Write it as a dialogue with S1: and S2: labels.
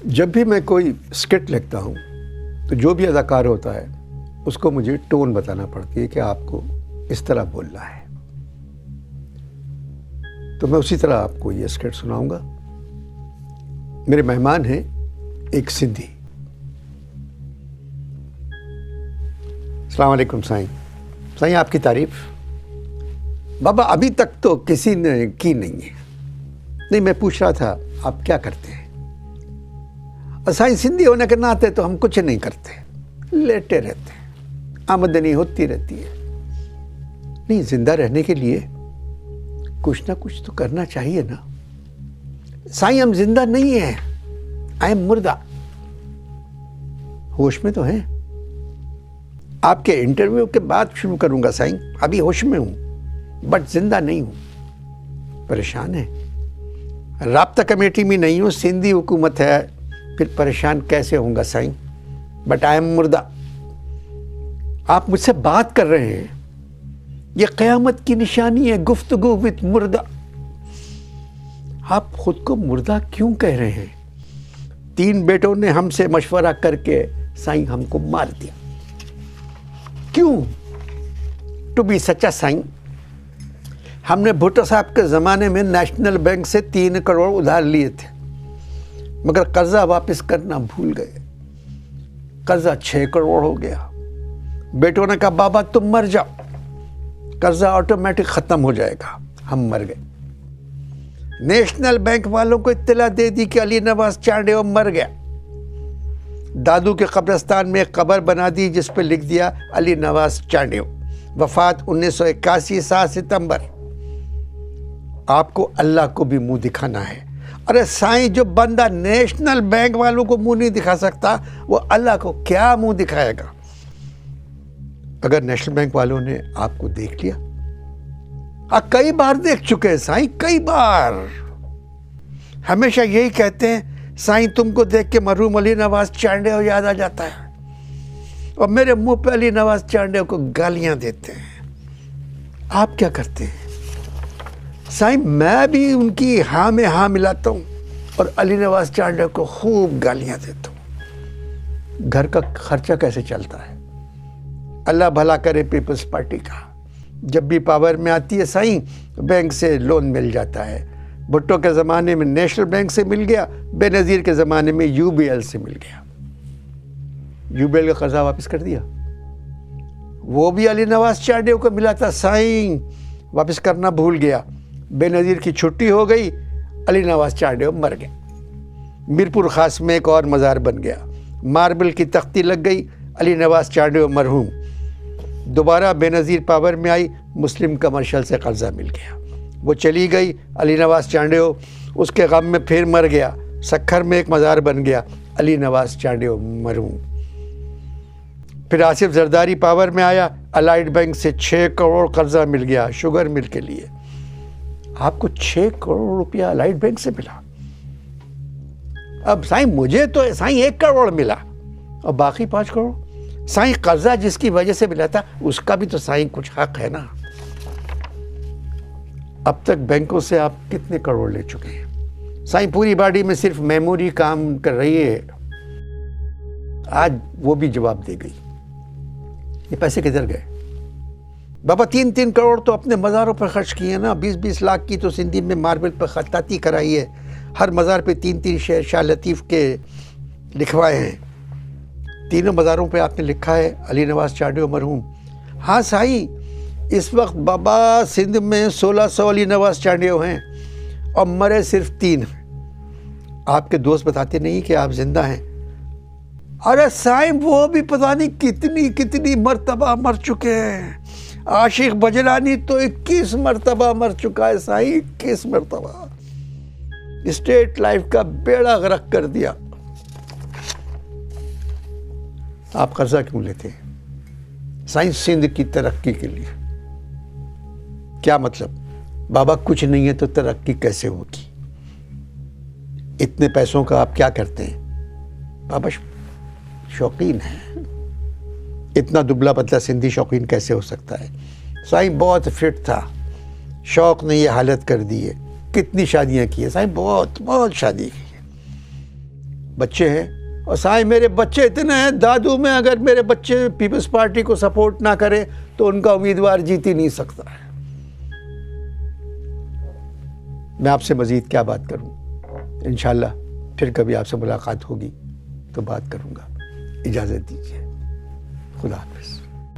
S1: जब भी मैं कोई स्किट लिखता हूँ तो जो भी अदाकार होता है उसको मुझे टोन बताना पड़ती है कि आपको इस तरह बोलना है। तो मैं उसी तरह आपको ये स्किट सुनाऊंगा। मेरे मेहमान हैं एक सिंधी। अस्सलाम वालेकुम साईं। साईं आपकी तारीफ बाबा अभी तक तो किसी ने की नहीं है। नहीं, मैं पूछ रहा था आप क्या करते हैं। और साईं सिंधी होने के नाते तो हम कुछ नहीं करते, लेटे रहते हैं, आमदनी होती रहती है। नहीं, जिंदा रहने के लिए कुछ ना कुछ तो करना चाहिए ना। साईं हम जिंदा नहीं है, आई एम मुर्दा। होश में तो हैं। आपके इंटरव्यू के बाद शुरू करूंगा साईं। अभी होश में हूं बट जिंदा नहीं हूं। परेशान है, राब्ता कमेटी में नहीं हूं, सिंधी हुकूमत है, फिर परेशान कैसे होऊंगा साईं। बट आई एम मुर्दा। आप मुझसे बात कर रहे हैं, यह क़यामत की निशानी है, गुफ्तगू विद मुर्दा। आप खुद को मुर्दा क्यों कह रहे हैं? 3 बेटों ने हमसे मशवरा करके साईं हमको मार दिया। क्यों? टू बी सच्चा साईं, हमने भुट्टो साहब के ज़माने में नेशनल बैंक से 3 करोड़ उधार लिए थे, मगर कर्जा वापस करना भूल गए। कर्जा 6 करोड़ हो गया। बेटों ने कहा बाबा तुम मर जाओ, कर्जा ऑटोमेटिक ख़त्म हो जाएगा। हम मर गए। नेशनल बैंक वालों को इत्तला दे दी कि अली नवाज चांडियो मर गया। दादू के कब्रिस्तान में एक कब्र बना दी जिस पर लिख दिया अली नवाज चांडियो, वफात 1981 7 सितंबर। आपको अल्लाह को भी मुंह दिखाना है। अरे साईं, जो बंदा नेशनल बैंक वालों को मुंह नहीं दिखा सकता वो अल्लाह को क्या मुंह दिखाएगा। अगर नेशनल बैंक वालों ने आपको देख लिया, कई बार देख चुके हैं साईं, कई बार। हमेशा यही कहते हैं साईं तुमको देख के मरहूम अली नवाज चांडियो याद आ जाता है, और मेरे मुंह पे अली नवाज चांडियो को गालियां देते हैं। आप क्या करते हैं साईं? मैं भी उनकी हाँ में हाँ मिलाता हूँ और अली नवाज चांडियो को खूब गालियां देता हूँ। घर का खर्चा कैसे चलता है? अल्लाह भला करे पीपल्स पार्टी का। जब भी पावर में आती है साईं, बैंक से लोन मिल जाता है। भुट्टो के ज़माने में नेशनल बैंक से मिल गया, बेनज़ीर के ज़माने में यूबीएल से मिल गया। यूबीएल का कर्जा वापस कर दिया, वो भी अली नवाज चांडियो को मिला था साईं, वापस करना भूल गया। बेनज़ीर की छुट्टी हो गई, अली नवाज चांडियो मर गया। मीरपुर खास में एक और मज़ार बन गया। मार्बल की तख्ती लग गई, अली नवाज चांडियो मरहूम। दोबारा बेनज़ीर पावर में आई, मुस्लिम कमर्शियल से कर्जा मिल गया, वो चली गई। अली नवाज चांडियो उसके गम में फिर मर गया। सक्खर में एक मज़ार बन गया, अली नवाज चांडियो मरहूम। फिर आसिफ जरदारी पावर में आया, अलाइड बैंक से 6 करोड़ कर्जा मिल गया शुगर मिल के लिए। आपको 6 करोड़ रुपया अलाइड बैंक से मिला। अब साईं मुझे तो साईं 1 करोड़ मिला और बाकी 5 करोड़ साईं कर्जा जिसकी वजह से मिला था उसका भी तो साईं कुछ हक है ना। अब तक बैंकों से आप कितने करोड़ ले चुके हैं साईं? पूरी बॉडी में सिर्फ मेमोरी काम कर रही है। आज वो भी जवाब दे गई। ये पैसे किधर गए? बाबा 3-3 करोड़ तो अपने मज़ारों पर खर्च किए ना। 20-20 लाख की तो सिंधी में मार्बल पर खत्ताती कराई है। हर मज़ार पे 3-3 शेर शाह लतीफ़ के लिखवाए हैं। तीनों मज़ारों पे आपने लिखा है अली नवाज चांडियो मरहूम। हाँ साईं, इस वक्त बाबा सिंध में 1600 अली नवाज चांडियो हैं और मरे सिर्फ 3 हैं। आपके दोस्त बताते नहीं कि आप जिंदा हैं। अरे साईं वो भी पता नहीं कितनी कितनी मरतबा मर चुके हैं। आशिक बजलानी तो 21 मरतबा मर चुका है साईं, 21 मरतबा। स्टेट लाइफ का बेड़ा गर्क कर दिया। आप कर्जा क्यों लेते हैं साईं? सिंध की तरक्की के लिए। क्या मतलब? बाबा कुछ नहीं है तो तरक्की कैसे होगी? इतने पैसों का आप क्या करते हैं? बाबा शौकीन है। इतना दुबला पतला सिंधी शौकीन कैसे हो सकता है? साईं बहुत फिट था, शौक ने ये हालत कर दी है। कितनी शादियां की है साईं? बहुत बहुत शादी की है। बच्चे हैं और साईं मेरे बच्चे इतने हैं, दादू में अगर मेरे बच्चे पीपल्स पार्टी को सपोर्ट ना करें तो उनका उम्मीदवार जीत ही नहीं सकता है। मैं आपसे मजीद क्या बात करूं, इंशाल्लाह फिर कभी आपसे मुलाकात होगी तो बात करूंगा। इजाज़त दीजिए, खुदा हाफ़िज़।